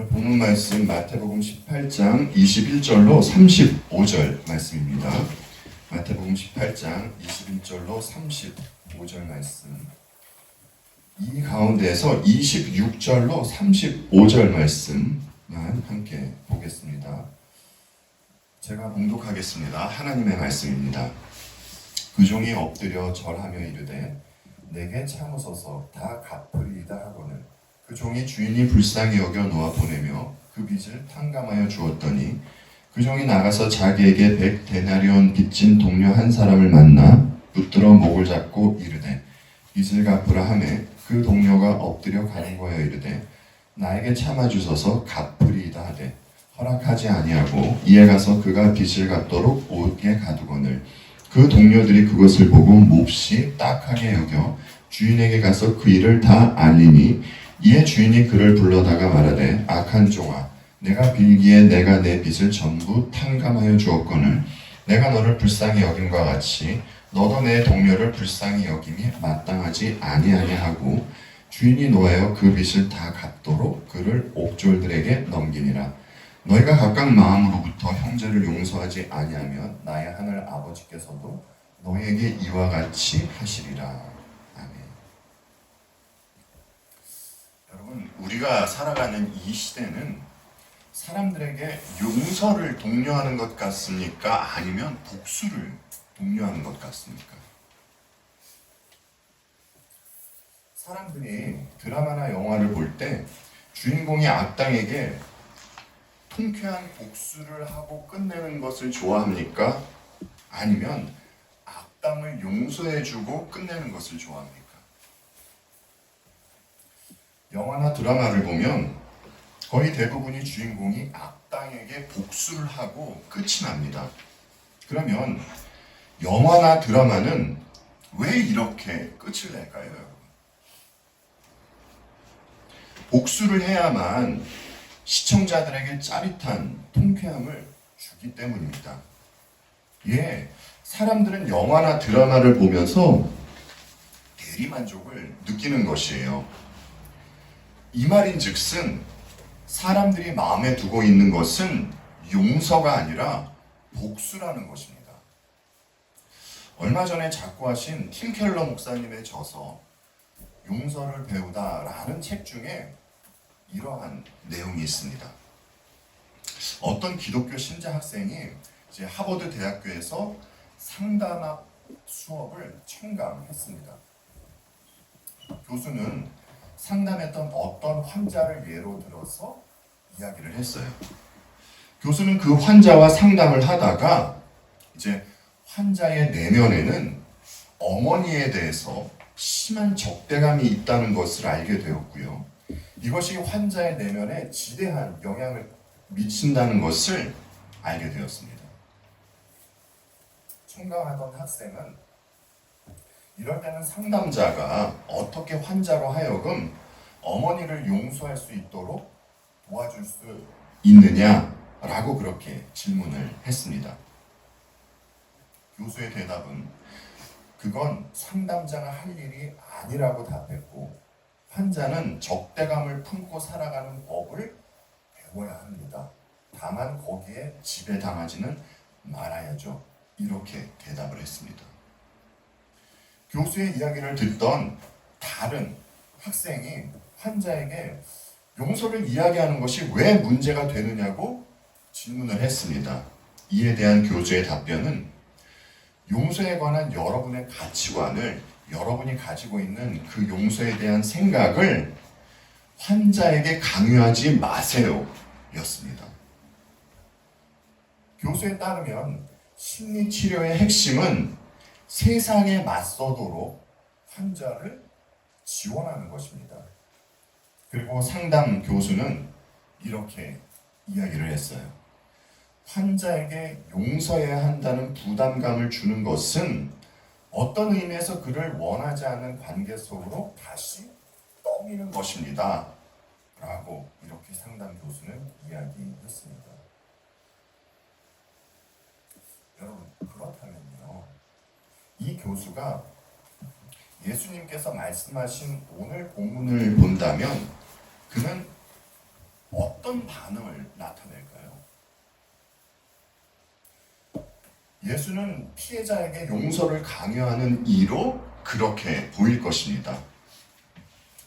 오늘 본문 말씀 마태복음 18장 21절로 35절 말씀입니다. 마태복음 18장 21절로 35절 말씀. 이 가운데에서 26절로 35절 말씀만 함께 보겠습니다. 제가 봉독하겠습니다. 하나님의 말씀입니다. 그 종이 엎드려 절하며 이르되 내게 참으소서 다 갚으리이다 하거늘 그 종이 주인이 불쌍히 여겨 놓아 보내며 그 빚을 탕감하여 주었더니 그 종이 나가서 자기에게 100데나리온 빚진 동료 한 사람을 만나 붙들어 목을 잡고 이르되 빚을 갚으라 하매 그 동료가 엎드려 간구하여 이르되 나에게 참아주소서 갚으리이다 하되 허락하지 아니하고 이에 가서 그가 빚을 갚도록 오게 가두거늘 그 동료들이 그것을 보고 몹시 딱하게 여겨 주인에게 가서 그 일을 다 알리니 이에 주인이 그를 불러다가 말하되 악한 종아 내가 빌기에 내가 내 빚을 전부 탕감하여 주었거늘 내가 너를 불쌍히 여김과 같이 너도 내 동료를 불쌍히 여김이 마땅하지 아니하냐 하고 주인이 노하여 그 빚을 다 갚도록 그를 옥졸들에게 넘기니라. 너희가 각각 마음으로부터 형제를 용서하지 아니하면 나의 하늘 아버지께서도 너희에게 이와 같이 하시리라. 여러분, 우리가 살아가는 이 시대는 사람들에게 용서를 독려하는 것 같습니까? 아니면 복수를 독려하는 것 같습니까? 사람들이 드라마나 영화를 볼 때 주인공이 악당에게 통쾌한 복수를 하고 끝내는 것을 좋아합니까? 아니면 악당을 용서해주고 끝내는 것을 좋아합니까? 영화나 드라마를 보면 거의 대부분이 주인공이 악당에게 복수를 하고 끝이 납니다. 그러면 영화나 드라마는 왜 이렇게 끝을 낼까요, 여러분? 복수를 해야만 시청자들에게 짜릿한 통쾌함을 주기 때문입니다. 예, 사람들은 영화나 드라마를 보면서 대리만족을 느끼는 것이에요. 이 말인즉슨 사람들이 마음에 두고 있는 것은 용서가 아니라 복수라는 것입니다. 얼마 전에 작고하신 팀 켈러 목사님의 저서 용서를 배우다라는 책 중에 이러한 내용이 있습니다. 어떤 기독교 신자 학생이 이제 하버드 대학교에서 상담학 수업을 청강했습니다. 교수는 상담했던 어떤 환자를 예로 들어서 이야기를 했어요. 교수는 그 환자와 상담을 하다가 이제 환자의 내면에는 어머니에 대해서 심한 적대감이 있다는 것을 알게 되었고요. 이것이 환자의 내면에 지대한 영향을 미친다는 것을 알게 되었습니다. 청강하던 학생은 이럴 때는 상담자가 어떻게 환자로 하여금 어머니를 용서할 수 있도록 도와줄 수 있느냐라고 그렇게 질문을 했습니다. 교수의 대답은 그건 상담자가 할 일이 아니라고 답했고 환자는 적대감을 품고 살아가는 법을 배워야 합니다. 다만 거기에 지배당하지는 말아야죠. 이렇게 대답을 했습니다. 교수의 이야기를 듣던 다른 학생이 환자에게 용서를 이야기하는 것이 왜 문제가 되느냐고 질문을 했습니다. 이에 대한 교수의 답변은 용서에 관한 여러분의 가치관을 여러분이 가지고 있는 그 용서에 대한 생각을 환자에게 강요하지 마세요 였습니다. 교수에 따르면 심리치료의 핵심은 세상에 맞서도록 환자를 지원하는 것입니다. 그리고 상담 교수는 이렇게 이야기를 했어요. 환자에게 용서해야 한다는 부담감을 주는 것은 어떤 의미에서 그를 원하지 않는 관계 속으로 다시 떠미는 것입니다. 라고 이렇게 상담 교수는 이야기했습니다. 여러분, 그렇다면요. 이 교수가 예수님께서 말씀하신 오늘 본문을 본다면 그는 어떤 반응을 나타낼까요? 예수는 피해자에게 용서를 강요하는 이로 그렇게 보일 것입니다.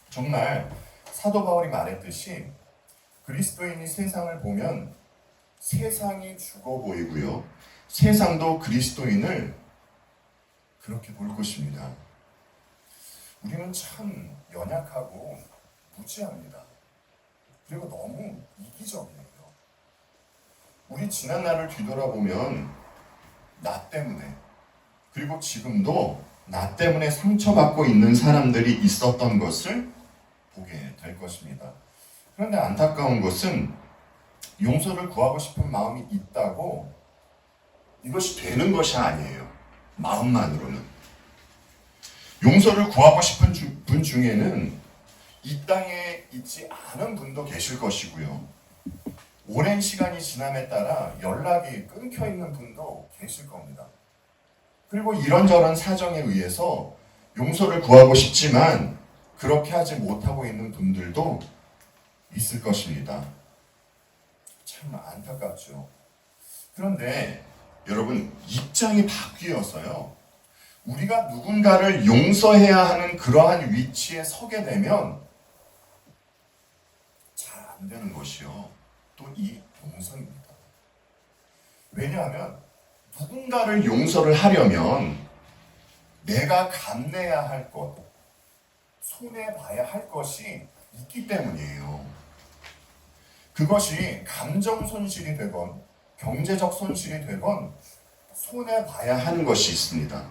정말 사도 바울이 말했듯이 그리스도인이 세상을 보면 세상이 죽어 보이고요. 세상도 그리스도인을 그렇게 볼 것입니다. 우리는 참 연약하고 무지합니다. 그리고 너무 이기적이에요. 우리 지난 날을 뒤돌아보면 나 때문에, 그리고 지금도 나 때문에 상처받고 있는 사람들이 있었던 것을 보게 될 것입니다. 그런데 안타까운 것은 용서를 구하고 싶은 마음이 있다고 이것이 되는 것이 아니에요. 마음만으로는. 용서를 구하고 싶은 분 중에는 이 땅에 있지 않은 분도 계실 것이고요. 오랜 시간이 지남에 따라 연락이 끊겨 있는 분도 계실 겁니다. 그리고 이런저런 사정에 의해서 용서를 구하고 싶지만 그렇게 하지 못하고 있는 분들도 있을 것입니다. 참 안타깝죠. 그런데 여러분, 입장이 바뀌어서요. 우리가 누군가를 용서해야 하는 그러한 위치에 서게 되면 잘 안 되는 것이요. 또 이 용서입니다. 왜냐하면 누군가를 용서를 하려면 내가 감내야 할 것, 손해봐야 할 것이 있기 때문이에요. 그것이 감정 손실이 되건 경제적 손실이 되건 손해봐야 하는 것이 있습니다.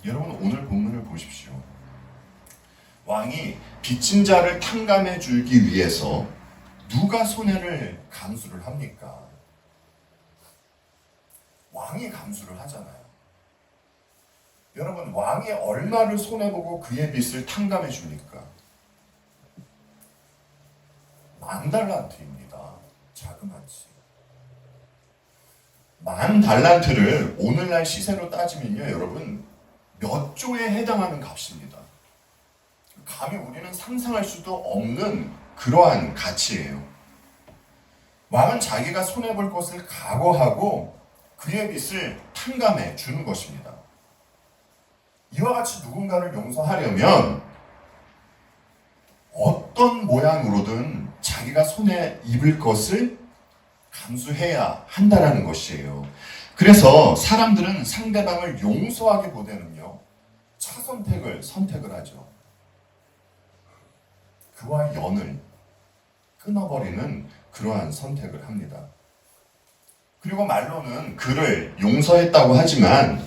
여러분, 오늘 본문을 보십시오. 왕이 빚진 자를 탕감해 주기 위해서 누가 손해를 감수를 합니까? 왕이 감수를 하잖아요. 여러분, 왕이 얼마를 손해보고 그의 빚을 탕감해 줍니까? 10,000달란트입니다. 자그마치. 10,000달란트를 오늘날 시세로 따지면요, 여러분, 몇 조에 해당하는 값입니다. 감히 우리는 상상할 수도 없는 그러한 가치예요. 왕은 자기가 손해볼 것을 각오하고 그의 빚을 탕감해 주는 것입니다. 이와 같이 누군가를 용서하려면 어떤 모양으로든 자기가 손해 입을 것을 감수해야 한다라는 것이에요. 그래서 사람들은 상대방을 용서하기보다는요, 차선택을 선택을 하죠. 그와 연을 끊어버리는 그러한 선택을 합니다. 그리고 말로는 그를 용서했다고 하지만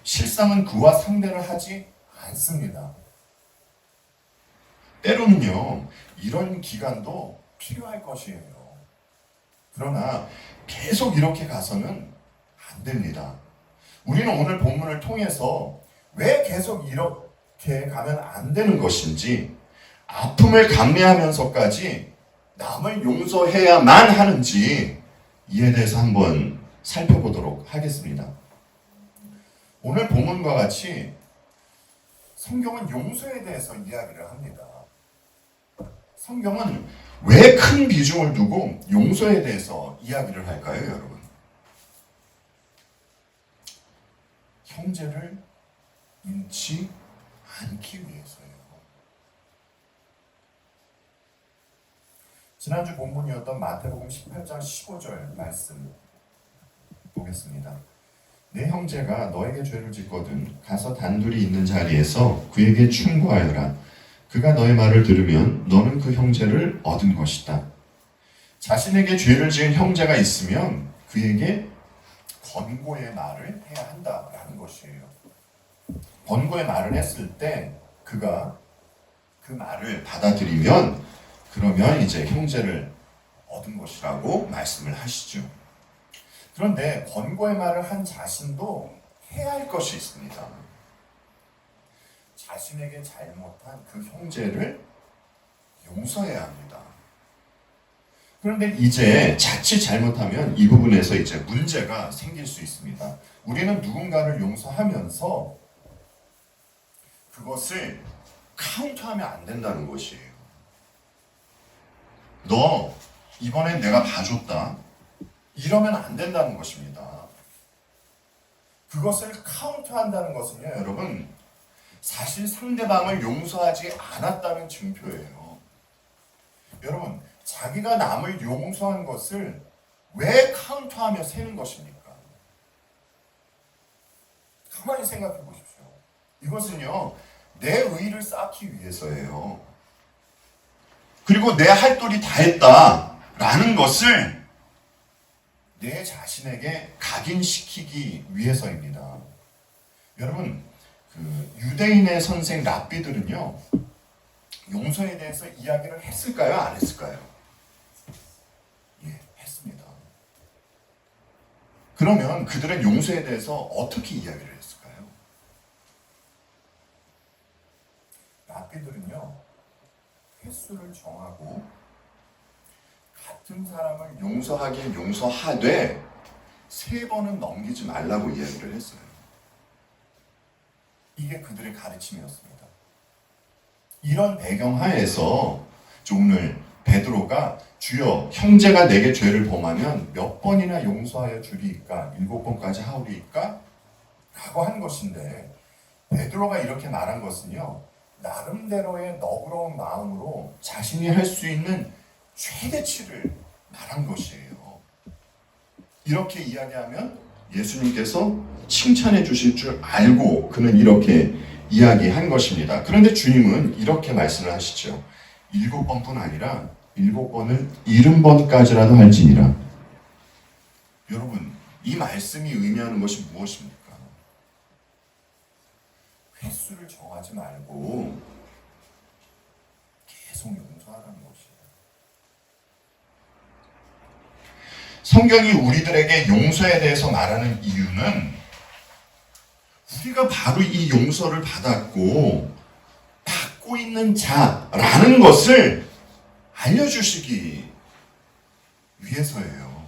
실상은 그와 상대를 하지 않습니다. 때로는요, 이런 기간도 필요할 것이에요. 그러나 계속 이렇게 가서는 안 됩니다. 우리는 오늘 본문을 통해서 왜 계속 이렇게 가면 안 되는 것인지, 아픔을 감내하면서까지 남을 용서해야만 하는지 이에 대해서 한번 살펴보도록 하겠습니다. 오늘 본문과 같이 성경은 용서에 대해서 이야기를 합니다. 성경은 왜 큰 비중을 두고 용서에 대해서 이야기를 할까요, 여러분? 형제를 잃지 않기 위해서요. 지난주 본문이었던 마태복음 18장 15절 말씀 보겠습니다. 내 형제가 너에게 죄를 짓거든 가서 단둘이 있는 자리에서 그에게 충고하여라. 그가 너의 말을 들으면 너는 그 형제를 얻은 것이다. 자신에게 죄를 지은 형제가 있으면 그에게 권고의 말을 해야 한다라는 것이에요. 권고의 말을 했을 때 그가 그 말을 받아들이면 그러면 이제 형제를 얻은 것이라고 말씀을 하시죠. 그런데 권고의 말을 한 자신도 해야 할 것이 있습니다. 자신에게 잘못한 그 형제를 용서해야 합니다. 그런데 이제 자칫 잘못하면 이 부분에서 이제 문제가 생길 수 있습니다. 우리는 누군가를 용서하면서 그것을 카운트하면 안 된다는 것이에요. 너 이번엔 내가 봐줬다. 이러면 안 된다는 것입니다. 그것을 카운트한다는 것은요, 여러분, 사실 상대방을 용서하지 않았다는 증표예요. 여러분, 자기가 남을 용서한 것을 왜 카운트하며 세는 것입니까? 가만히 생각해 보십시오. 이것은요, 내 의의를 쌓기 위해서예요. 그리고 내 할 도리 다 했다라는 것을 내 자신에게 각인시키기 위해서입니다. 여러분, 유대인의 선생 랍비들은요, 용서에 대해서 이야기를 했을까요? 안 했을까요? 예, 했습니다. 그러면 그들은 용서에 대해서 어떻게 이야기를 했을까요? 랍비들은요, 횟수를 정하고 같은 사람을 용서하긴 용서하되 3번은 넘기지 말라고 이야기를 했어요. 이게 그들의 가르침이었습니다. 이런 배경 하에서 오늘 베드로가 주여 형제가 내게 죄를 범하면 몇 번이나 용서하여 주리이까? 7번까지 하오리이까? 라고 한 것인데, 베드로가 이렇게 말한 것은요, 나름대로의 너그러운 마음으로 자신이 할 수 있는 최대치를 말한 것이에요. 이렇게 이야기하면 예수님께서 칭찬해 주실 줄 알고 그는 이렇게 이야기한 것입니다. 그런데 주님은 이렇게 말씀을 하시죠. 7번뿐 아니라 7번을 70번까지라도 할지니라. 여러분, 이 말씀이 의미하는 것이 무엇입니까? 횟수를 정하지 말고 계속 용서하라는 것이에요. 성경이 우리들에게 용서에 대해서 말하는 이유는 우리가 바로 이 용서를 받고 있는 자라는 것을 알려주시기 위해서예요.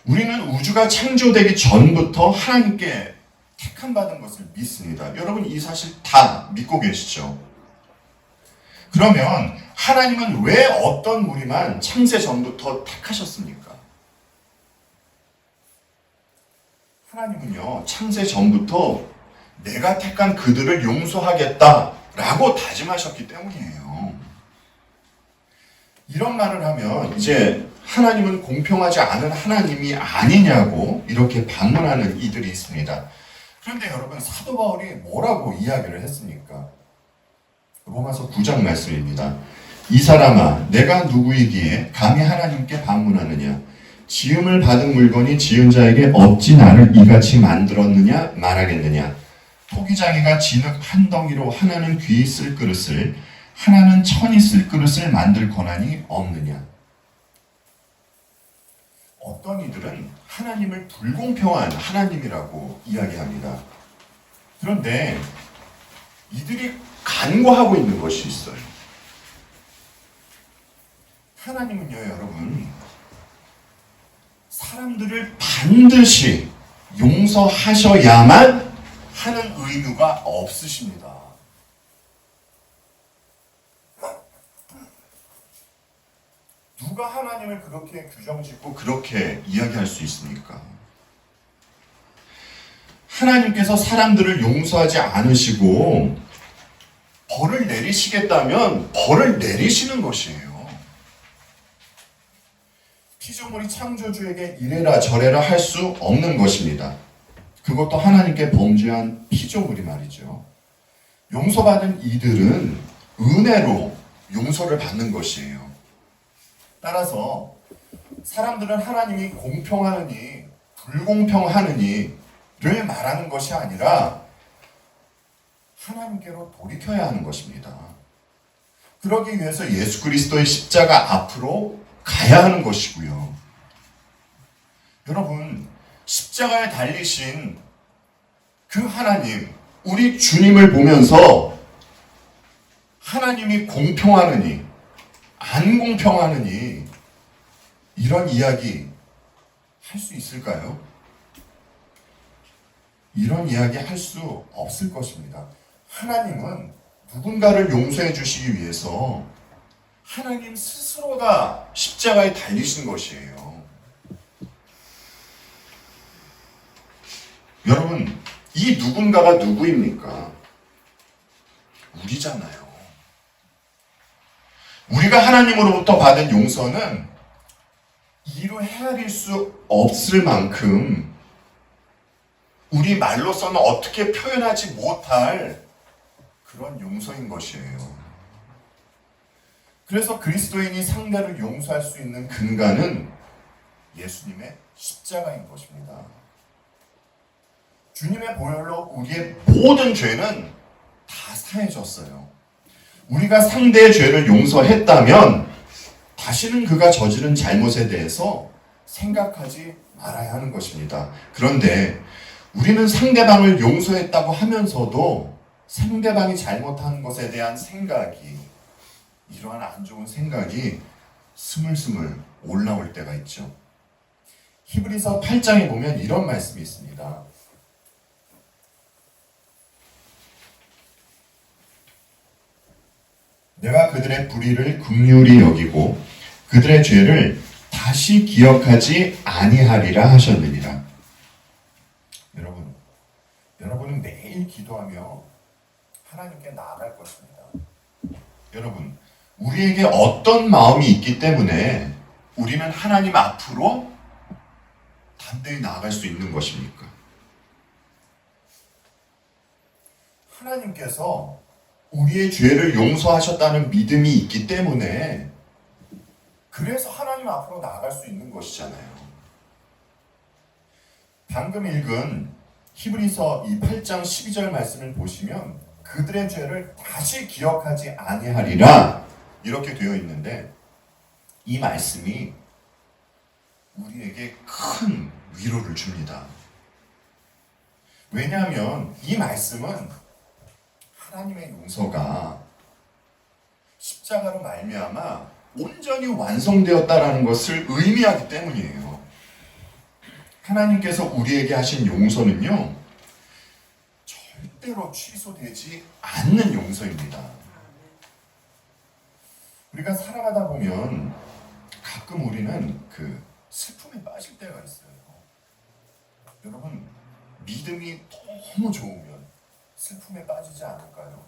우리는 우주가 창조되기 전부터 하나님께 택함받은 것을 믿습니다. 여러분, 이 사실 다 믿고 계시죠? 그러면 하나님은 왜 어떤 우리만 창세 전부터 택하셨습니까? 하나님은요, 창세 전부터 내가 택한 그들을 용서하겠다라고 다짐하셨기 때문이에요. 이런 말을 하면 이제 하나님은 공평하지 않은 하나님이 아니냐고 이렇게 반문하는 이들이 있습니다. 그런데 여러분, 사도 바울이 뭐라고 이야기를 했습니까? 로마서 9장 말씀입니다. 이 사람아, 내가 누구이기에 감히 하나님께 반문하느냐? 지음을 받은 물건이 지은 자에게 어찌 나를 이같이 만들었느냐 말하겠느냐? 토기장이가 진흙 한 덩이로 하나는 귀 쓸 그릇을 하나는 천이 쓸 그릇을 만들 권한이 없느냐? 어떤 이들은 하나님을 불공평한 하나님이라고 이야기합니다. 그런데 이들이 간과하고 있는 것이 있어요. 하나님은요, 여러분, 사람들을 반드시 용서하셔야만 하는 의무가 없으십니다. 누가 하나님을 그렇게 규정짓고 그렇게 이야기할 수 있습니까? 하나님께서 사람들을 용서하지 않으시고 벌을 내리시겠다면 벌을 내리시는 것이에요. 피조물이 창조주에게 이래라 저래라 할 수 없는 것입니다. 그것도 하나님께 범죄한 피조물이 말이죠. 용서받은 이들은 은혜로 용서를 받는 것이에요. 따라서 사람들은 하나님이 공평하느니 불공평하느니를 말하는 것이 아니라 하나님께로 돌이켜야 하는 것입니다. 그러기 위해서 예수 그리스도의 십자가 앞으로 가야 하는 것이고요. 여러분, 십자가에 달리신 그 하나님, 우리 주님을 보면서 하나님이 공평하느니 안 공평하느니 이런 이야기 할 수 있을까요? 이런 이야기 할 수 없을 것입니다. 하나님은 누군가를 용서해 주시기 위해서 하나님 스스로가 십자가에 달리신 것이에요. 여러분, 이 누군가가 누구입니까? 우리잖아요. 우리가 하나님으로부터 받은 용서는 이루 헤아릴 수 없을 만큼 우리 말로서는 어떻게 표현하지 못할 그런 용서인 것이에요. 그래서 그리스도인이 상대를 용서할 수 있는 근간은 예수님의 십자가인 것입니다. 주님의 보혈로 우리의 모든 죄는 다 사해졌어요. 우리가 상대의 죄를 용서했다면 다시는 그가 저지른 잘못에 대해서 생각하지 말아야 하는 것입니다. 그런데 우리는 상대방을 용서했다고 하면서도 상대방이 잘못한 것에 대한 생각이, 이러한 안 좋은 생각이 스물스물 올라올 때가 있죠. 히브리서 8장에 보면 이런 말씀이 있습니다. 내가 그들의 불의를 긍휼히 여기고 그들의 죄를 다시 기억하지 아니하리라 하셨느니라. 여러분은 매일 기도하며 하나님께 나아갈 것입니다. 여러분, 우리에게 어떤 마음이 있기 때문에 우리는 하나님 앞으로 담대히 나아갈 수 있는 것입니까? 하나님께서 우리의 죄를 용서하셨다는 믿음이 있기 때문에 그래서 하나님 앞으로 나아갈 수 있는 것이잖아요. 방금 읽은 히브리서 이 8장 12절 말씀을 보시면 그들의 죄를 다시 기억하지 아니하리라 이렇게 되어 있는데, 이 말씀이 우리에게 큰 위로를 줍니다. 왜냐하면 이 말씀은 하나님의 용서가 십자가로 말미암아 온전히 완성되었다라는 것을 의미하기 때문이에요. 하나님께서 우리에게 하신 용서는요, 절대로 취소되지 않는 용서입니다. 우리가 살아가다 보면 가끔 우리는 그 슬픔에 빠질 때가 있어요. 여러분, 믿음이 너무 좋으면 슬픔에 빠지지 않을까요?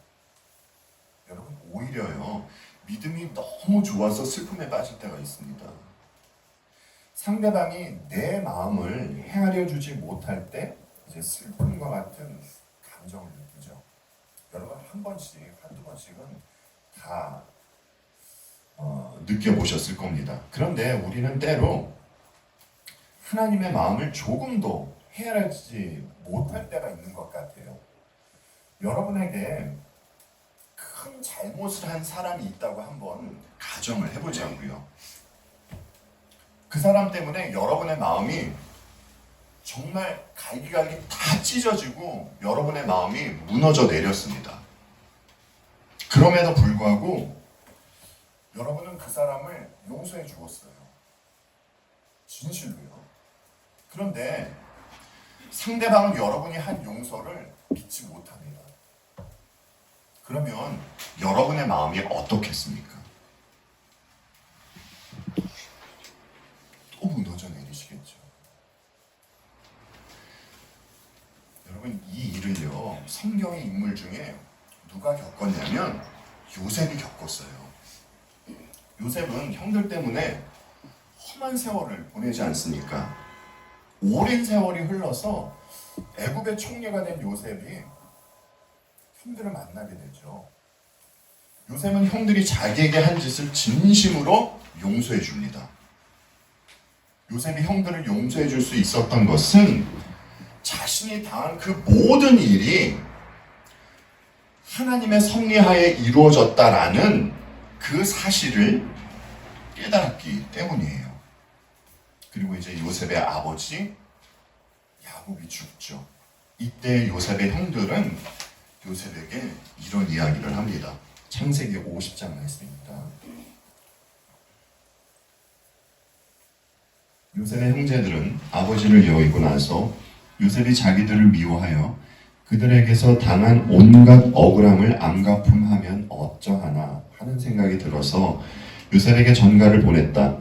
여러분, 오히려요, 믿음이 너무 좋아서 슬픔에 빠질 때가 있습니다. 상대방이 내 마음을 헤아려 주지 못할 때 이제 슬픔과 같은 감정을 느끼죠. 여러분, 한 번씩, 한두 번씩은 다 느껴보셨을 겁니다. 그런데 우리는 때로 하나님의 마음을 조금도 헤아리지 못할 때가 있는 것 같아요. 여러분에게 큰 잘못을 한 사람이 있다고 한번 가정을 해보자고요. 그 사람 때문에 여러분의 마음이 정말 갈기갈기 다 찢어지고 여러분의 마음이 무너져 내렸습니다. 그럼에도 불구하고 여러분은 그 사람을 용서해 주었어요. 진실로요. 그런데 상대방은 여러분이 한 용서를 믿지 못합니다. 그러면 여러분의 마음이 어떻겠습니까? 또 무너져 내리시겠죠. 여러분, 이 일을요, 성경의 인물 중에 누가 겪었냐면 요셉이 겪었어요. 요셉은 형들 때문에 험한 세월을 보내지 않습니까? 오랜 세월이 흘러서 애굽의 총리가 된 요셉이 형들을 만나게 되죠. 요셉은 형들이 자기에게 한 짓을 진심으로 용서해 줍니다. 요셉이 형들을 용서해 줄 수 있었던 것은 자신이 당한 그 모든 일이 하나님의 섭리하에 이루어졌다라는 그 사실을 깨달았기 때문이에요. 그리고 이제 요셉의 아버지 야곱이 죽죠. 이때 요셉의 형들은 요셉에게 이런 이야기를 합니다. 창세기 50장 말씀입니다. 요셉의 형제들은 아버지를 여의고 나서 요셉이 자기들을 미워하여 그들에게서 당한 온갖 억울함을 암가품하면 어쩌하나 하는 생각이 들어서 요셉에게 전가를 보냈다.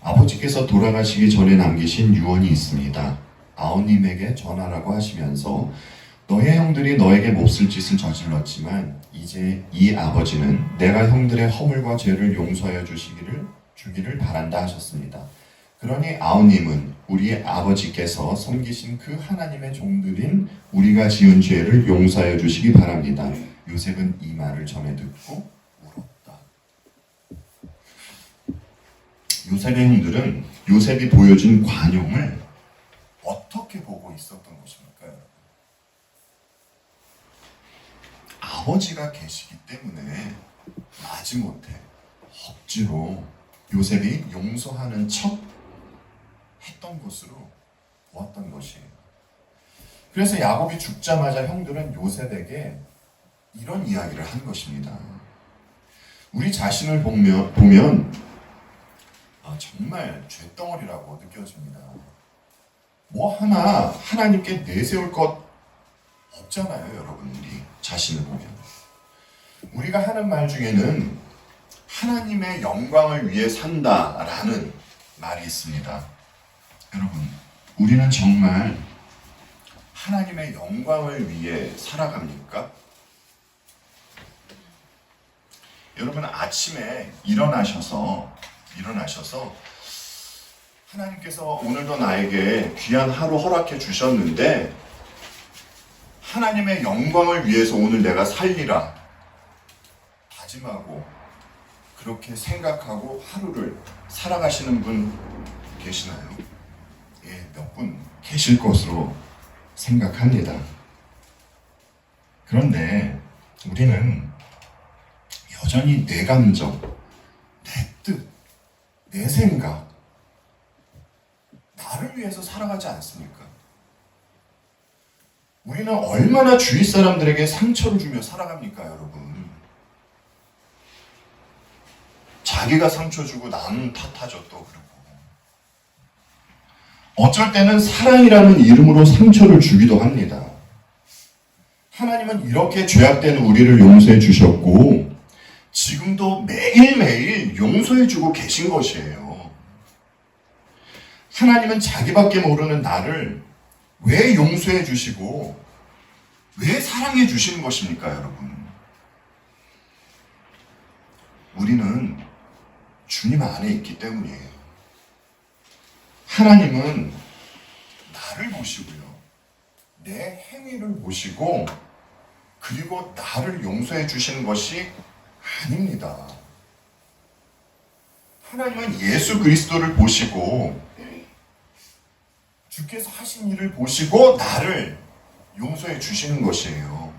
아버지께서 돌아가시기 전에 남기신 유언이 있습니다. 아우님에게 전하라고 하시면서 너의 형들이 너에게 몹쓸 짓을 저질렀지만 이제 이 아버지는 내가 형들의 허물과 죄를 용서하여 주기를 바란다 하셨습니다. 그러니 아우님은 우리 아버지께서 섬기신 그 하나님의 종들인 우리가 지은 죄를 용서하여 주시기 바랍니다. 요셉은 이 말을 전해 듣고 울었다. 요셉의 형들은 요셉이 보여준 관용을 어떻게 보고 있었던 것입니까? 아버지가 계시기 때문에 마지못해 억지로 요셉이 용서하는 척 했던 것으로 보았던 것이에요. 그래서 야곱이 죽자마자 형들은 요셉에게 이런 이야기를 한 것입니다. 우리 자신을 보면 정말 쇳덩어리라고 느껴집니다. 뭐 하나 하나님께 내세울 것 없잖아요, 여러분. 우리 자신을 보면 우리가 하는 말 중에는 하나님의 영광을 위해 산다라는 말이 있습니다. 여러분, 우리는 정말 하나님의 영광을 위해 살아갑니까? 여러분, 아침에 일어나셔서 하나님께서 오늘도 나에게 귀한 하루 허락해 주셨는데 하나님의 영광을 위해서 오늘 내가 살리라 다짐하고 그렇게 생각하고 하루를 살아가시는 분 계시나요? 예, 몇 분 계실 것으로 생각합니다. 그런데 우리는 여전히 내 감정, 내 뜻, 내 생각, 나를 위해서 살아가지 않습니까? 우리는 얼마나 주위 사람들에게 상처를 주며 살아갑니까, 여러분? 자기가 상처 주고 남 탓하죠, 또 그러고. 어쩔 때는 사랑이라는 이름으로 상처를 주기도 합니다. 하나님은 이렇게 죄악된 우리를 용서해 주셨고 지금도 매일매일 용서해 주고 계신 것이에요. 하나님은 자기밖에 모르는 나를 왜 용서해 주시고 왜 사랑해 주시는 것입니까, 여러분? 우리는 주님 안에 있기 때문이에요. 하나님은 나를 보시고요. 내 행위를 보시고 그리고 나를 용서해 주시는 것이 아닙니다. 하나님은 예수 그리스도를 보시고 주께서 하신 일을 보시고 나를 용서해 주시는 것이에요.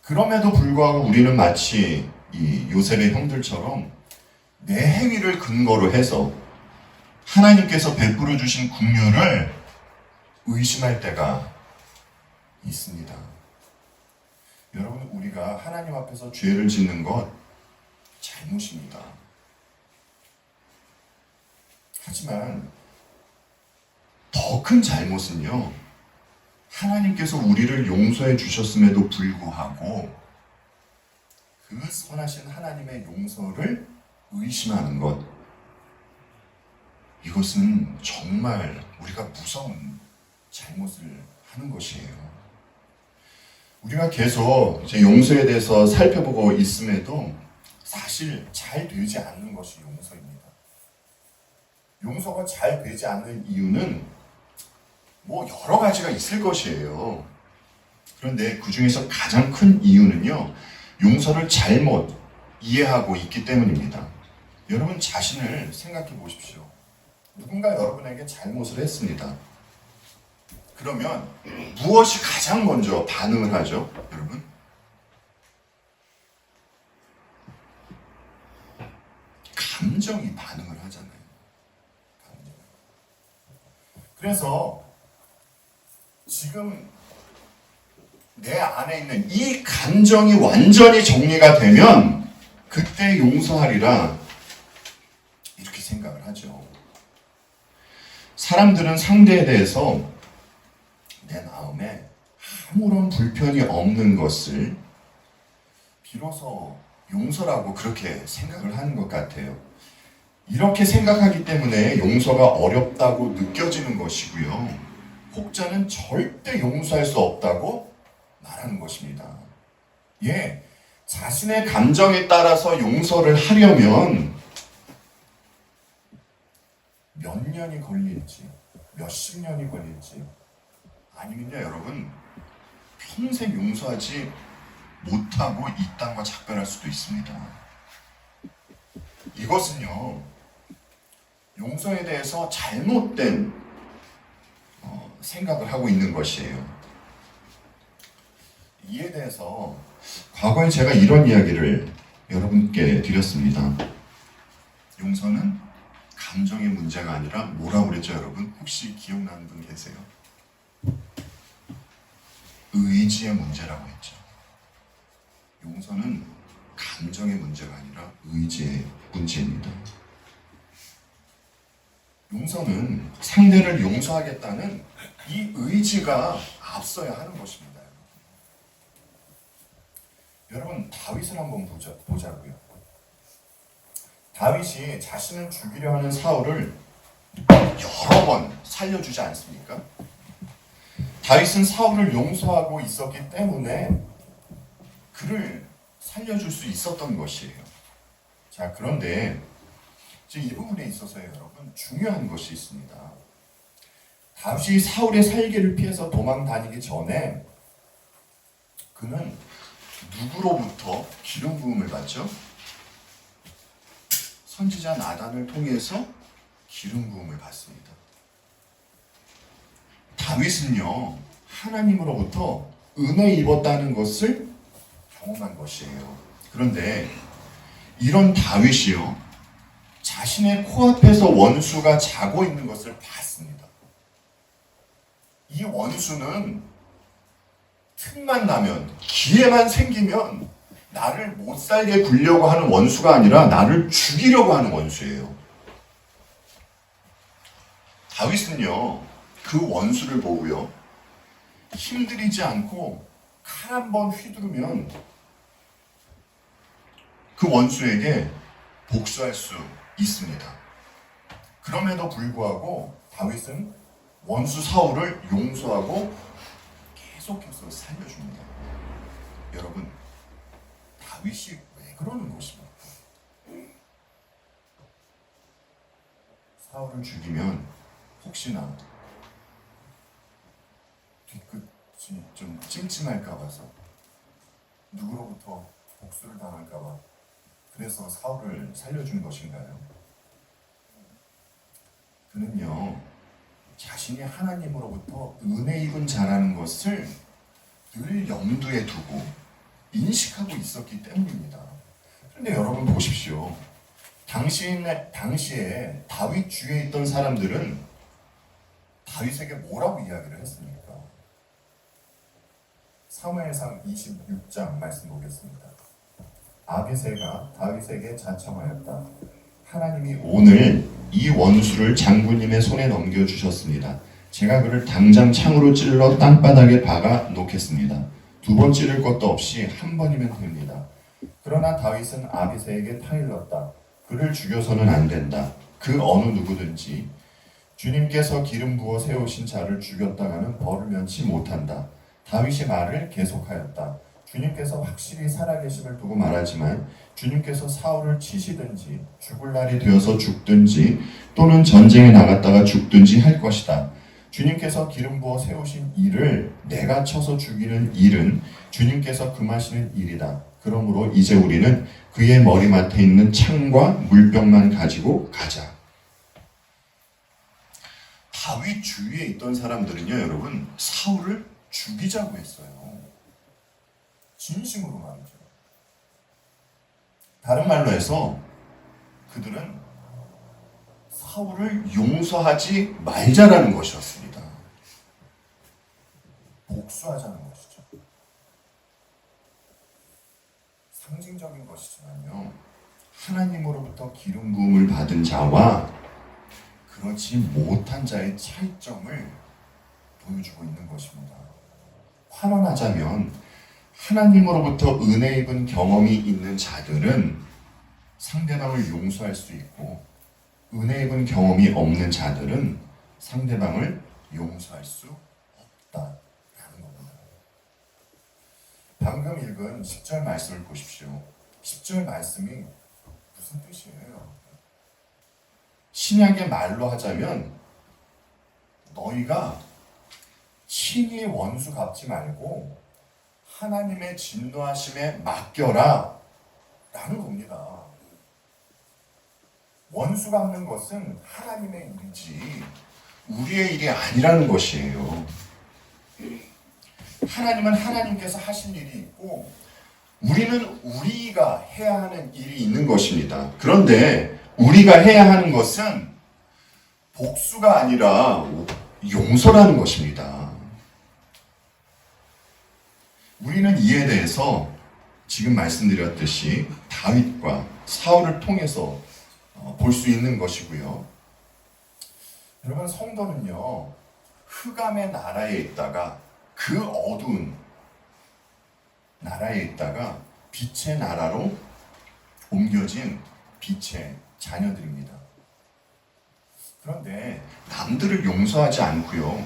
그럼에도 불구하고 우리는 마치 이 요셉의 형들처럼 내 행위를 근거로 해서 하나님께서 베풀어 주신 긍휼을 의심할 때가 있습니다. 여러분, 우리가 하나님 앞에서 죄를 짓는 것 잘못입니다. 하지만 더 큰 잘못은요, 하나님께서 우리를 용서해 주셨음에도 불구하고 그 선하신 하나님의 용서를 의심하는 것, 이것은 정말 우리가 무서운 잘못을 하는 것이에요. 우리가 계속 이제 용서에 대해서 살펴보고 있음에도 사실 잘 되지 않는 것이 용서입니다. 용서가 잘 되지 않는 이유는 뭐 여러 가지가 있을 것이에요. 그런데 그 중에서 가장 큰 이유는요, 용서를 잘못 이해하고 있기 때문입니다. 여러분 자신을 생각해 보십시오. 누군가 여러분에게 잘못을 했습니다. 그러면 무엇이 가장 먼저 반응을 하죠, 여러분? 감정이 반응을 하잖아요. 감정. 그래서 지금 내 안에 있는 이 감정이 완전히 정리가 되면 그때 용서하리라 이렇게 생각을 하죠. 사람들은 상대에 대해서 내 마음에 아무런 불편이 없는 것을 비로소 용서라고 그렇게 생각을 하는 것 같아요. 이렇게 생각하기 때문에 용서가 어렵다고 느껴지는 것이고요. 혹자는 절대 용서할 수 없다고 말하는 것입니다. 예, 자신의 감정에 따라서 용서를 하려면 몇 년이 걸릴지, 몇십 년이 걸릴지, 아니면요, 여러분, 평생 용서하지 못하고 이 땅과 작별할 수도 있습니다. 이것은요, 용서에 대해서 잘못된 생각을 하고 있는 것이에요. 이에 대해서 과거에 제가 이런 이야기를 여러분께 드렸습니다. 용서는 감정의 문제가 아니라 뭐라고 그랬죠, 여러분? 혹시 기억나는 분 계세요? 의지의 문제라고 했죠. 용서는 감정의 문제가 아니라 의지의 문제입니다. 용서는 상대를 용서하겠다는 이 의지가 앞서야 하는 것입니다. 여러분, 다윗을 한번 보자고요. 다윗이 자신을 죽이려 하는 사울을 여러 번 살려주지 않습니까? 다윗은 사울을 용서하고 있었기 때문에 그를 살려줄 수 있었던 것이에요. 자, 그런데 이 부분에 있어서요, 여러분, 중요한 것이 있습니다. 다윗이 사울의 살기를 피해서 도망 다니기 전에 그는 누구로부터 기름 부음을 받죠? 선지자 나단을 통해서 기름 부음을 받습니다. 다윗은요, 하나님으로부터 은혜 입었다는 것을 경험한 것이에요. 그런데 이런 다윗이요, 자신의 코앞에서 원수가 자고 있는 것을 봤습니다. 이 원수는 틈만 나면, 기회만 생기면 나를 못 살게 굴려고 하는 원수가 아니라 나를 죽이려고 하는 원수예요. 다윗은요, 그 원수를 보고요, 힘들이지 않고 칼 한 번 휘두르면 그 원수에게 복수할 수 있습니다. 그럼에도 불구하고 다윗은 원수 사울을 용서하고 계속해서 살려줍니다. 여러분, 다윗이 왜 그러는 것입니까? 사울을 죽이면 혹시나 뒤끝이 좀 찜찜할까 봐서, 누구로부터 복수를 당할까 봐, 그래서 사울을 살려준 것인가요? 그는요, 자신이 하나님으로부터 은혜 입은 자라는 것을 늘 염두에 두고 인식하고 있었기 때문입니다. 그런데 여러분 보십시오. 당시에 다윗 주위에 있던 사람들은 다윗에게 뭐라고 이야기를 했습니까? 사무엘상 26장 말씀 보겠습니다. 아비새가 다윗에게 자청하였다. 하나님이 오늘 이 원수를 장군님의 손에 넘겨주셨습니다. 제가 그를 당장 창으로 찔러 땅바닥에 박아 놓겠습니다. 두 번 찌를 것도 없이 한 번이면 됩니다. 그러나 다윗은 아비새에게 타일렀다. 그를 죽여서는 안 된다. 그 어느 누구든지 주님께서 기름 부어 세우신 자를 죽였다가는 벌을 면치 못한다. 다윗이 말을 계속하였다. 주님께서 확실히 살아계심을 두고 말하지만 주님께서 사울을 치시든지 죽을 날이 되어서 죽든지 또는 전쟁에 나갔다가 죽든지 할 것이다. 주님께서 기름 부어 세우신 이를 내가 쳐서 죽이는 일은 주님께서 금하시는 일이다. 그러므로 이제 우리는 그의 머리맡에 있는 창과 물병만 가지고 가자. 다윗 주위에 있던 사람들은요, 여러분, 사울을 죽이자고 했어요. 진심으로 말이죠. 다른 말로 해서 그들은 사울을 용서하지 말자라는 것이었습니다. 복수하자는 것이죠. 상징적인 것이지만요, 하나님으로부터 기름 부음을 받은 자와 그렇지 못한 자의 차이점을 보여주고 있는 것입니다. 환원하자면 하나님으로부터 은혜 입은 경험이 있는 자들은 상대방을 용서할 수 있고, 은혜 입은 경험이 없는 자들은 상대방을 용서할 수 없다라는 겁니다. 방금 읽은 10절 말씀을 보십시오. 10절 말씀이 무슨 뜻이에요? 신약의 말로 하자면 너희가 친히 원수 갚지 말고 하나님의 진노하심에 맡겨라 라는 겁니다. 원수 갚는 것은 하나님의 일이지 우리의 일이 아니라는 것이에요. 하나님은 하나님께서 하신 일이 있고 우리는 우리가 해야 하는 일이 있는 것입니다. 그런데 우리가 해야 하는 것은 복수가 아니라 용서라는 것입니다. 우리는 이에 대해서 지금 말씀드렸듯이 다윗과 사울을 통해서 볼 수 있는 것이고요. 여러분, 성도는요, 흑암의 나라에 있다가 그 어두운 나라에 있다가 빛의 나라로 옮겨진 빛의 자녀들입니다. 그런데 남들을 용서하지 않고요,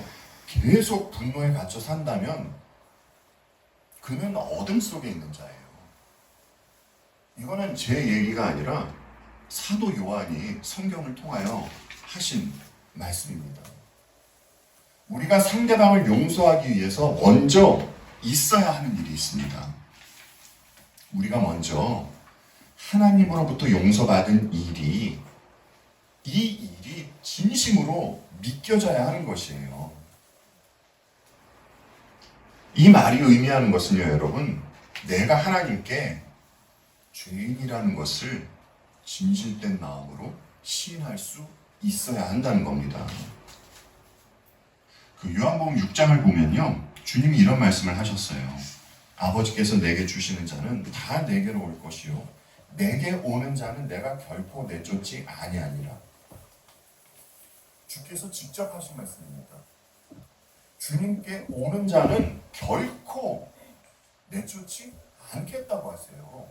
계속 분노에 갇혀 산다면 그는 어둠 속에 있는 자예요. 이거는 제 얘기가 아니라 사도 요한이 성경을 통하여 하신 말씀입니다. 우리가 상대방을 용서하기 위해서 먼저 있어야 하는 일이 있습니다. 우리가 먼저 하나님으로부터 용서받은 일이, 이 일이 진심으로 믿겨져야 하는 것이에요. 이 말이 의미하는 것은요, 여러분, 내가 하나님께 죄인이라는 것을 진실된 마음으로 시인할 수 있어야 한다는 겁니다. 그 요한복음 6장을 보면요, 주님이 이런 말씀을 하셨어요. 아버지께서 내게 주시는 자는 다 내게로 올 것이요, 내게 오는 자는 내가 결코 내쫓지 아니하니라. 주께서 직접 하신 말씀입니다. 주님께 오는 자는 결코 내쫓지 않겠다고 하세요.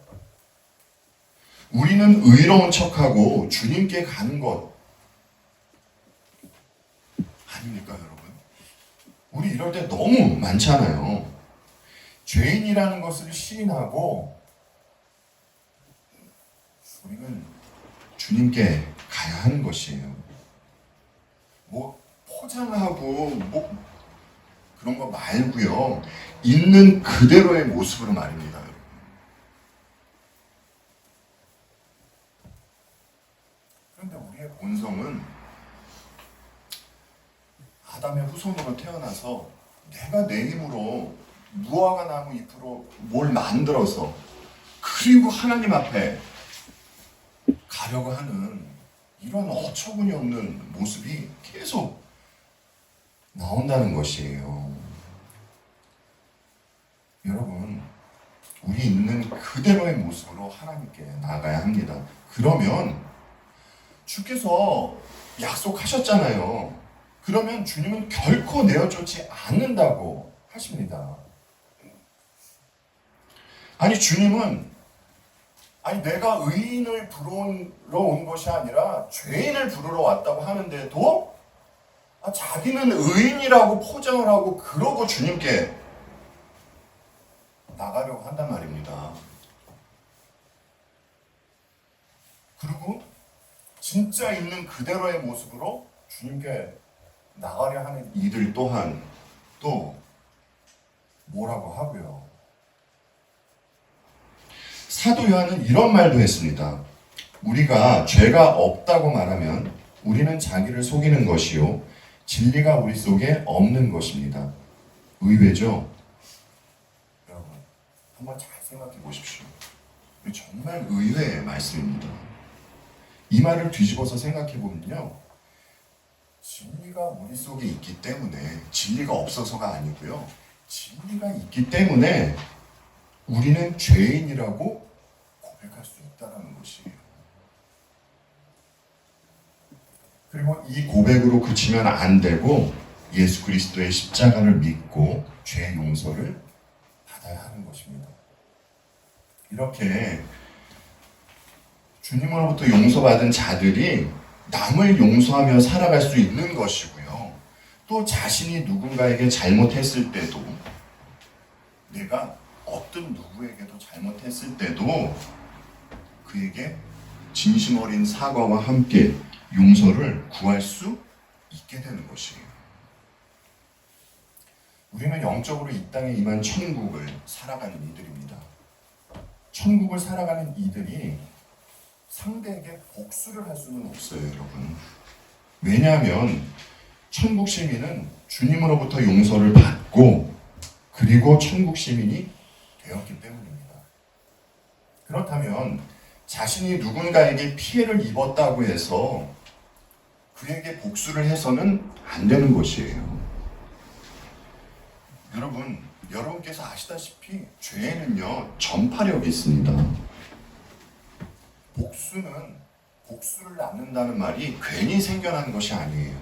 우리는 의로운 척하고 주님께 가는 것 아닙니까, 여러분? 우리 이럴 때 너무 많잖아요. 죄인이라는 것을 시인하고 우리는 주님께 가야 하는 것이에요. 뭐 포장하고 뭐 그런 거 말고요, 있는 그대로의 모습으로 말입니다. 그런데 우리의 본성은 아담의 후손으로 태어나서 내가 내 힘으로 무화과 나무 잎으로 뭘 만들어서 그리고 하나님 앞에 가려고 하는 이런 어처구니 없는 모습이 계속 나온다는 것이에요. 여러분, 우리 있는 그대로의 모습으로 하나님께 나아가야 합니다. 그러면 주께서 약속하셨잖아요. 그러면 주님은 결코 내어쫓지 않는다고 하십니다. 아니, 주님은 내가 의인을 부르러 온 것이 아니라 죄인을 부르러 왔다고 하는데도 자기는 의인이라고 포장을 하고 그러고 주님께 나가려고 한단 말입니다. 그리고 진짜 있는 그대로의 모습으로 주님께 나가려 하는 이들 또한 또 뭐라고 하고요. 사도 요한은 이런 말도 했습니다. 우리가 죄가 없다고 말하면 우리는 자기를 속이는 것이요, 진리가 우리 속에 없는 것입니다. 의외죠? 여러분, 한번 잘 생각해 보십시오. 정말 의외의 말씀입니다. 이 말을 뒤집어서 생각해 보면요, 진리가 우리 속에 있기 때문에, 진리가 없어서가 아니고요, 진리가 있기 때문에 우리는 죄인이라고 고백할 수 있다는 것이에요. 그리고 이 고백으로 그치면 안 되고 예수 그리스도의 십자가를 믿고 죄 용서를 받아야 받아야 하는 것입니다. 이렇게 주님으로부터 용서받은 자들이 남을 용서하며 살아갈 수 있는 것이고요. 또 자신이 누군가에게 잘못했을 때도, 내가 어떤 누구에게도 잘못했을 때도 그에게 진심 어린 사과와 함께 용서를 구할 수 있게 되는 것이에요. 우리는 영적으로 이 땅에 임한 천국을 살아가는 이들입니다. 천국을 살아가는 이들이 상대에게 복수를 할 수는 없어요, 여러분. 왜냐하면 천국 시민은 주님으로부터 용서를 받고 그리고 천국 시민이 되었기 때문입니다. 그렇다면 자신이 누군가에게 피해를 입었다고 해서 그에게 복수를 해서는 안 되는 것이에요. 여러분께서 아시다시피 죄에는요, 전파력이 있습니다. 복수를 낳는다는 말이 괜히 생겨난 것이 아니에요.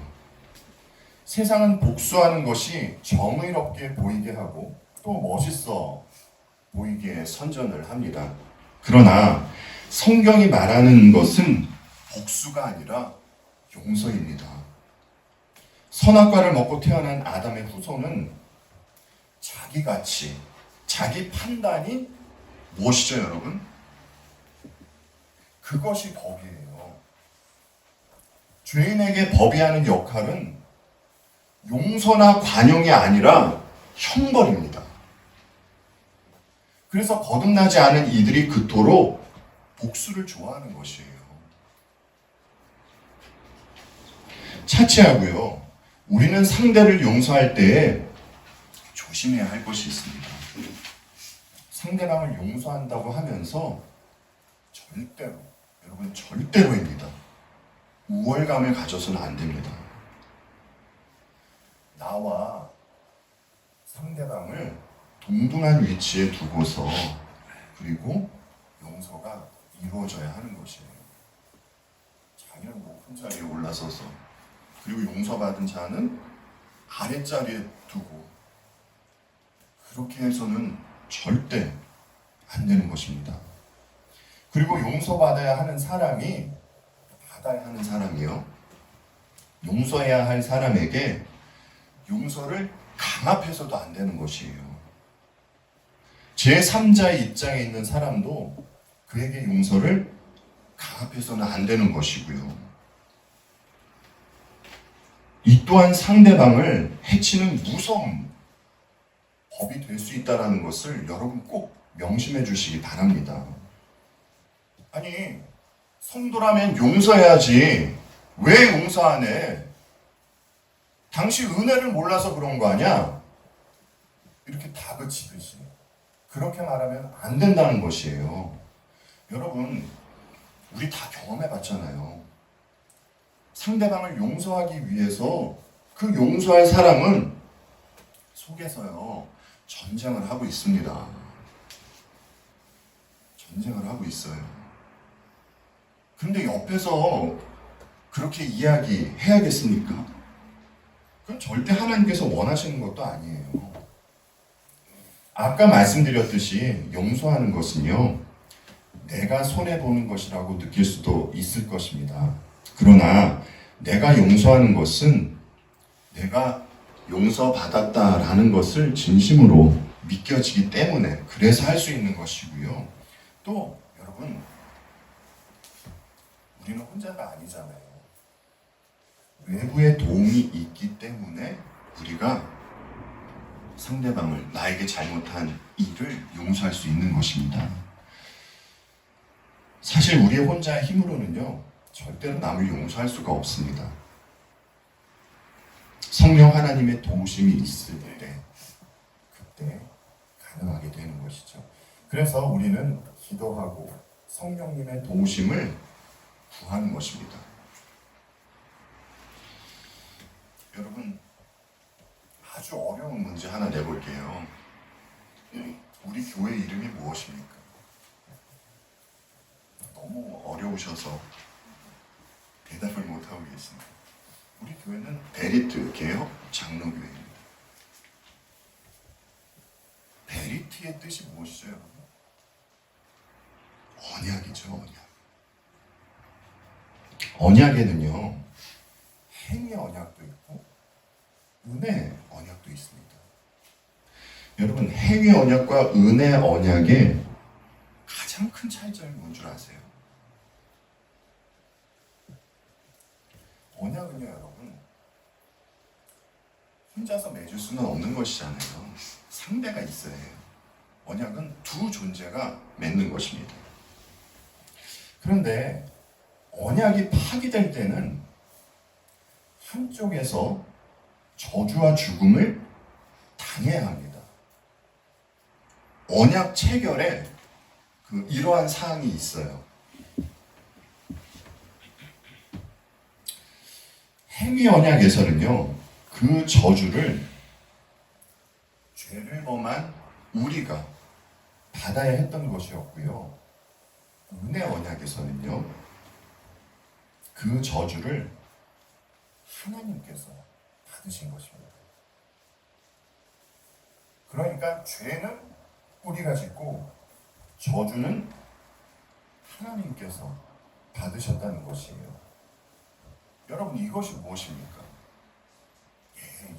세상은 복수하는 것이 정의롭게 보이게 하고 또 멋있어 보이게 선전을 합니다. 그러나 성경이 말하는 것은 복수가 아니라 용서입니다. 선악과를 먹고 태어난 아담의 후손은 자기 가치, 자기 판단이 무엇이죠, 여러분? 그것이 법이에요. 죄인에게 법이 하는 역할은 용서나 관용이 아니라 형벌입니다. 그래서 거듭나지 않은 이들이 그토록 복수를 좋아하는 것이에요. 차치하고요, 우리는 상대를 용서할 때에 조심해야 할 것이 있습니다. 상대방을 용서한다고 하면서 절대로입니다. 우월감을 가져서는 안 됩니다. 나와 상대방을 동등한 위치에 두고서 그리고 용서가 이루어져야 하는 것이에요. 자기는 높은 자리에 올라서서 그리고 용서받은 자는 아랫자리에 두고 그렇게 해서는 절대 안 되는 것입니다. 그리고 용서받아야 하는 사람이요, 용서해야 할 사람에게 용서를 강압해서도 안 되는 것이에요. 제3자의 입장에 있는 사람도 그에게 용서를 강압해서는 안 되는 것이고요. 이 또한 상대방을 해치는 무서운 법이 될 수 있다는 것을 여러분 꼭 명심해 주시기 바랍니다. 아니, 성도라면 용서해야지. 왜 용서 안 해? 당신 은혜를 몰라서 그런 거 아니야? 이렇게 다그치듯이 그렇게 말하면 안 된다는 것이에요. 여러분, 우리 다 경험해 봤잖아요. 상대방을 용서하기 위해서 그 용서할 사람은 속에서요, 전쟁을 하고 있습니다. 전쟁을 하고 있어요. 근데 옆에서 그렇게 이야기해야겠습니까? 그건 절대 하나님께서 원하시는 것도 아니에요. 아까 말씀드렸듯이 용서하는 것은요, 내가 손해보는 것이라고 느낄 수도 있을 것입니다. 그러나 내가 용서하는 것은 내가 용서받았다라는 것을 진심으로 믿겨지기 때문에 그래서 할 수 있는 것이고요. 또 여러분, 우리는 혼자가 아니잖아요. 외부의 도움이 있기 때문에 우리가 상대방을, 나에게 잘못한 일을 용서할 수 있는 것입니다. 사실 우리 혼자의 힘으로는요, 절대로 남을 용서할 수가 없습니다. 성령 하나님의 도우심이 있을 때, 그때 가능하게 되는 것이죠. 그래서 우리는 기도하고 성령님의 도우심을 구하는 것입니다. 여러분, 아주 어려운 문제 하나 내볼게요. 우리 교회 이름이 무엇입니까? 너무 어려우셔서 대답을 못하고 계십니다. 우리 교회는 베리트 개혁 장로교회입니다. 베리트의 언약의 뜻이 무엇이죠, 여러분? 언약이죠, 언약. 언약에는요, 행위 언약도 있고 은혜 언약도 있습니다. 여러분, 행위 언약과 은혜 언약의 가장 큰 차이점이 뭔 줄 아세요? 언약은요, 여러분, 혼자서 맺을 수는 없는 것이잖아요. 상대가 있어야 해요. 언약은 두 존재가 맺는 것입니다. 그런데 언약이 파기될 때는 한쪽에서 저주와 죽음을 당해야 합니다. 언약 체결에 이러한 사항이 있어요. 행위 언약에서는요, 그 저주를 죄를 범한 우리가 받아야 했던 것이었고요. 은혜 언약에서는요, 그 저주를 하나님께서 받으신 것입니다. 그러니까 죄는 우리가 짓고 저주는 하나님께서 받으셨다는 것이에요. 여러분, 이것이 무엇입니까?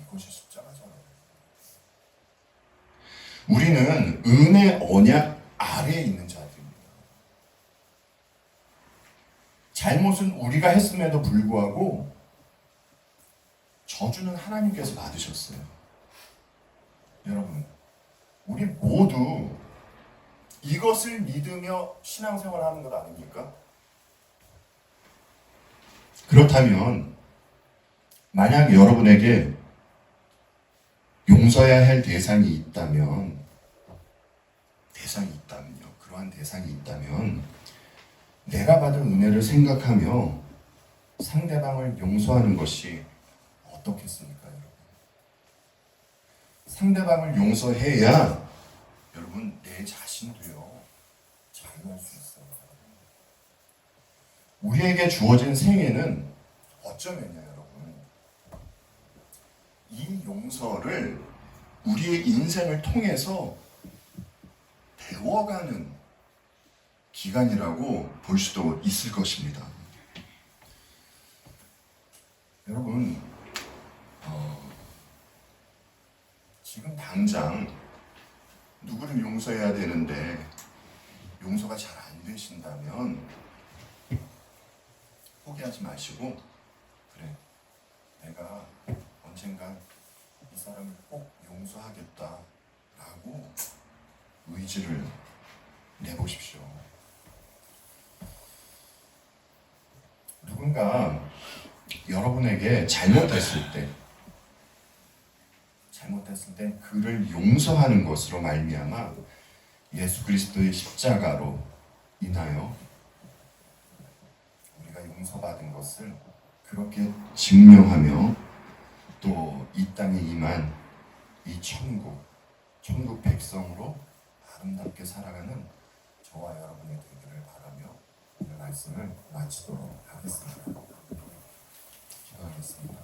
이것이 십자가잖아요. 우리는 은혜 언약 아래에 있는 자들입니다. 잘못은 우리가 했음에도 불구하고 저주는 하나님께서 받으셨어요. 여러분, 우리 모두 이것을 믿으며 신앙생활하는 것 아닙니까? 그렇다면 만약 여러분에게 용서해야 할 대상이 있다면요. 그러한 대상이 있다면 내가 받은 은혜를 생각하며 상대방을 용서하는 것이 어떻겠습니까, 여러분? 상대방을 용서해야 여러분 내 자신도요 자유할 수 있어요. 우리에게 주어진 생애는 어쩌면요, 여러분, 이 용서를 우리의 인생을 통해서 배워가는 기간이라고 볼 수도 있을 것입니다. 여러분, 지금 당장 누구를 용서해야 되는데 용서가 잘 안 되신다면 포기하지 마시고, 그래, 내가 언젠간 이 사람을 꼭 용서하겠다라고 의지를 내보십시오. 누군가 여러분에게 잘못했을 때 그를 용서하는 것으로 말미암아 예수 그리스도의 십자가로 인하여 우리가 용서받은 것을 그렇게 증명하며 또 이 땅에 임한 이 천국 백성으로 아름답게 살아가는 저와 여러분이 되기를 바라며 오늘 말씀을 마치도록 하겠습니다. 기도하겠습니다.